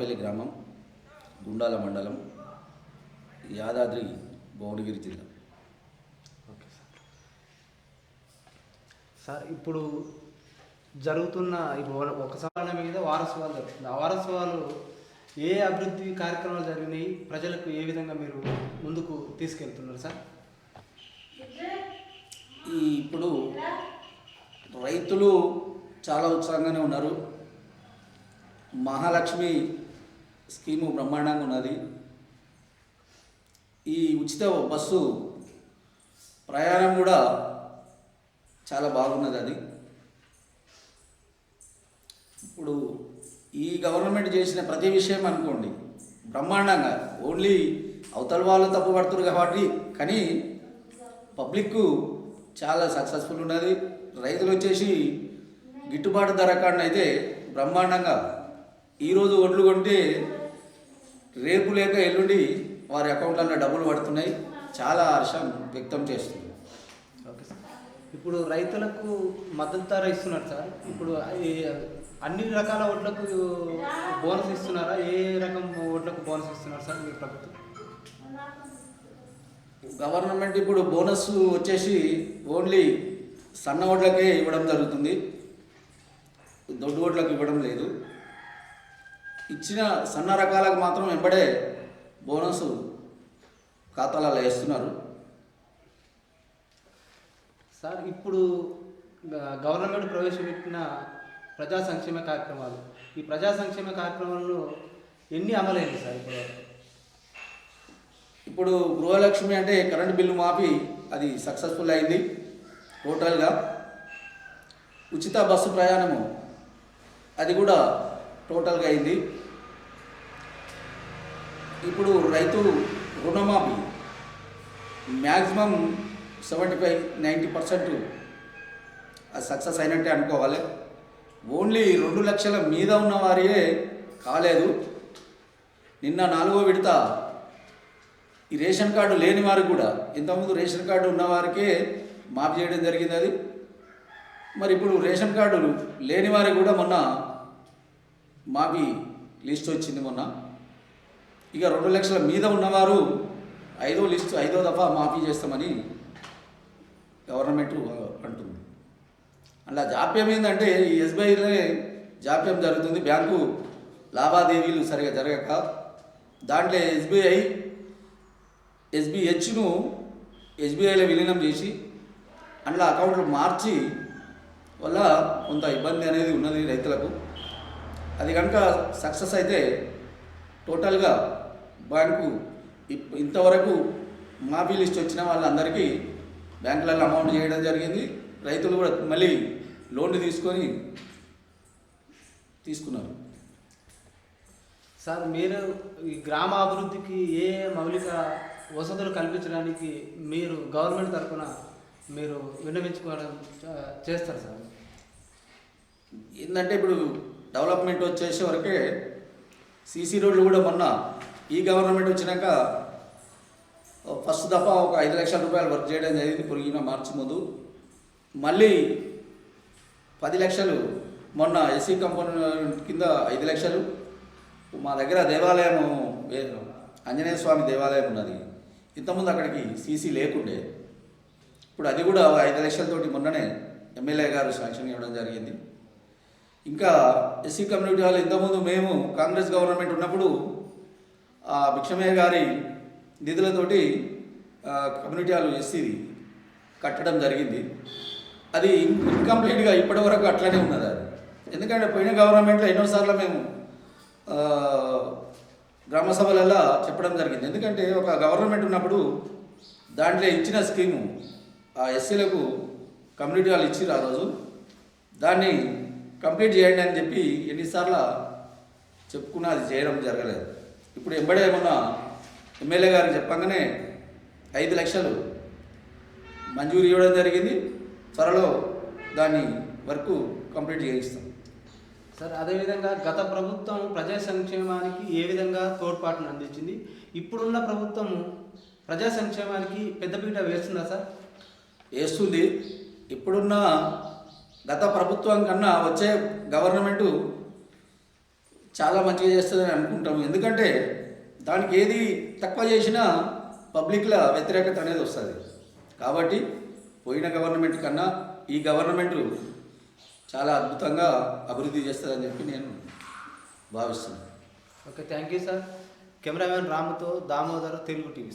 వానపల్లి గ్రామం, గుండాల మండలం, యాదాద్రి భువనగిరి జిల్లా. ఓకే సార్, ఇప్పుడు జరుగుతున్న ఒక సవరణ మీద వారోత్సవాలు జరుగుతుంది. ఆ వారోత్సవాలు ఏ అభివృద్ధి కార్యక్రమాలు జరిగినాయి, ప్రజలకు ఏ విధంగా మీరు ముందుకు తీసుకెళ్తున్నారు సార్? ఇప్పుడు రైతులు చాలా ఉత్సాహంగానే ఉన్నారు. మహాలక్ష్మి స్కీము బ్రహ్మాండంగా ఉన్నది. ఈ ఉచిత బస్సు ప్రయాణం కూడా చాలా బాగున్నది. అది ఇప్పుడు ఈ గవర్నమెంట్ చేసిన ప్రతి విషయం అనుకోండి బ్రహ్మాండంగా, ఓన్లీ అవతల వాళ్ళు తప్పు పడుతున్నారు కాబట్టి, కానీ పబ్లిక్ చాలా సక్సెస్ఫుల్ ఉన్నది. రైతులు వచ్చేసి గిట్టుబాటు ధర కాడిన అయితే బ్రహ్మాండంగా ఈరోజు ఒడ్లు కొంటే రేపు లేక ఎల్లుండి వారి అకౌంట్లలో డబ్బులు పడుతున్నాయి. చాలా హర్షం వ్యక్తం చేస్తుంది. ఓకే సార్, ఇప్పుడు రైతులకు మద్దతు ధర ఇస్తున్నారు సార్. ఇప్పుడు అన్ని రకాల ఓట్లకు బోనస్ ఇస్తున్నారా? ఏ రకం ఓట్లకు బోనస్ ఇస్తున్నారు సార్ మీ ప్రభుత్వం? గవర్నమెంట్ ఇప్పుడు బోనస్ వచ్చేసి ఓన్లీ సన్న ఓట్లకే ఇవ్వడం జరుగుతుంది, దొడ్డు ఓట్లకు ఇవ్వడం లేదు. ఇచ్చిన సన్న రకాలకు మాత్రం వెంబడే బోనస్ ఖాతాలలో వేస్తున్నారు. సార్, ఇప్పుడు గవర్నమెంట్ ప్రవేశపెట్టిన ప్రజా సంక్షేమ కార్యక్రమాలు, ఈ ప్రజా సంక్షేమ కార్యక్రమాలను ఎన్ని అమలైంది సార్ ఇప్పుడు గృహలక్ష్మి అంటే కరెంటు బిల్లు మాఫీ అది సక్సెస్ఫుల్ అయింది. టోటల్గా ఉచిత బస్సు ప్రయాణము అది కూడా టోటల్గా అయింది. ఇప్పుడు రైతు రుణమాఫీ మ్యాక్సిమం 75-90% అది సక్సెస్ అయినట్టే అనుకోవాలి. ఓన్లీ 2 లక్షల మీద ఉన్న వారియే కాలేదు. నిన్న 4వ విడత ఈ రేషన్ కార్డు లేని వారికి కూడా, ఇంతకుముందు రేషన్ కార్డు ఉన్నవారికే మాఫీ చేయడం జరిగింది. అది మరి ఇప్పుడు రేషన్ కార్డు లేని వారికి కూడా మొన్న మాఫీ లిస్ట్ వచ్చింది. మొన్న ఇక 2 లక్షల మీద ఉన్నవారు 5వ దఫా మాఫీ చేస్తామని గవర్నమెంట్ అంటుంది. అలా జాప్యం ఏంటంటే ఈ ఎస్బీఐలోనే జాప్యం జరుగుతుంది. బ్యాంకు లావాదేవీలు సరిగా జరగక దాంట్లో ఎస్బీహెచ్ను ఎస్బీఐలో విలీనం చేసి అందులో అకౌంట్లు మార్చి వల్ల కొంత ఇబ్బంది అనేది ఉన్నది రైతులకు. అది కనుక సక్సెస్ అయితే టోటల్గా బ్యాంకు ఇంతవరకు మాఫీ లిస్ట్ వచ్చిన వాళ్ళందరికీ బ్యాంకులలో అమౌంట్ చేయడం జరిగింది. రైతులు కూడా మళ్ళీ లోన్లు తీసుకున్నారు. సార్, మీరు ఈ గ్రామ అభివృద్ధికి ఏ మౌలిక వసతులు కల్పించడానికి మీరు గవర్నమెంట్ తరఫున మీరు విన్నవించుకోవడం చేస్తారు సార్? ఏంటంటే ఇప్పుడు డెవలప్మెంట్ వచ్చేసే వరకే సీసీ రోడ్లు కూడా మొన్న ఈ గవర్నమెంట్ వచ్చినాక ఫస్ట్ దఫా ఒక 5 లక్షల రూపాయలు వర్క్ చేయడం జరిగింది పొరిగిన మార్చి ముందు. మళ్ళీ 10 లక్షలు మొన్న ఎస్సీ కంపోనెంట్ కింద 5 లక్షలు. మా దగ్గర దేవాలయం ఆంజనేయ స్వామి దేవాలయం ఉన్నది. ఇంతకుముందు అక్కడికి సీసీ లేకుండే, ఇప్పుడు అది కూడా 5 లక్షలతోటి మొన్ననే ఎమ్మెల్యే గారు శాంక్షన్ ఇవ్వడం జరిగింది. ఇంకా ఎస్సీ కమ్యూనిటీ హాల్ ఇంతకుముందు మేము కాంగ్రెస్ గవర్నమెంట్ ఉన్నప్పుడు భిక్షమయ్య గారి నిధులతోటి కమ్యూనిటీ హాల్ ఎస్సీ కట్టడం జరిగింది. అది ఇన్కంప్లీట్గా ఇప్పటివరకు అట్లనే ఉన్నది. అది ఎందుకంటే పోయిన గవర్నమెంట్లో ఎన్నోసార్లు మేము గ్రామ సభలలో చెప్పడం జరిగింది. ఎందుకంటే ఒక గవర్నమెంట్ ఉన్నప్పుడు దాంట్లో ఇచ్చిన స్కీము ఆ ఎస్సీలకు కమ్యూనిటీ హాల్ ఇచ్చిర్రు. ఆ రోజు దాన్ని కంప్లీట్ చేయండి అని చెప్పి ఎన్నిసార్లు చెప్పుకున్నా అది చేయడం జరగలేదు. ఇప్పుడు ఎంబడే ఏమన్నా ఎమ్మెల్యే గారికి చెప్పగానే 5 లక్షలు మంజూరు ఇవ్వడం జరిగింది. త్వరలో దాన్ని వర్క్ కంప్లీట్ చేయిస్తాం సార్. అదేవిధంగా గత ప్రభుత్వం ప్రజా సంక్షేమానికి ఏ విధంగా తోడ్పాటును అందించింది, ఇప్పుడున్న ప్రభుత్వం ప్రజా సంక్షేమానికి పెద్దపీట వేస్తుందా సార్? వేస్తుంది. ఇప్పుడున్న గత ప్రభుత్వం కన్నా వచ్చే గవర్నమెంటు చాలా మంచిగా చేస్తుందని అనుకుంటాము. ఎందుకంటే దానికి ఏది తక్కువ చేసినా పబ్లిక్ల వ్యతిరేకత అనేది వస్తుంది. కాబట్టి పోయిన గవర్నమెంట్ కన్నా ఈ గవర్నమెంట్ చాలా అద్భుతంగా అభివృద్ధి చేస్తుందని చెప్పి నేను భావిస్తున్నాను. Okay, thank you sir. Cameraman రాముతో దామోదర్, తెలుగు టీవీ.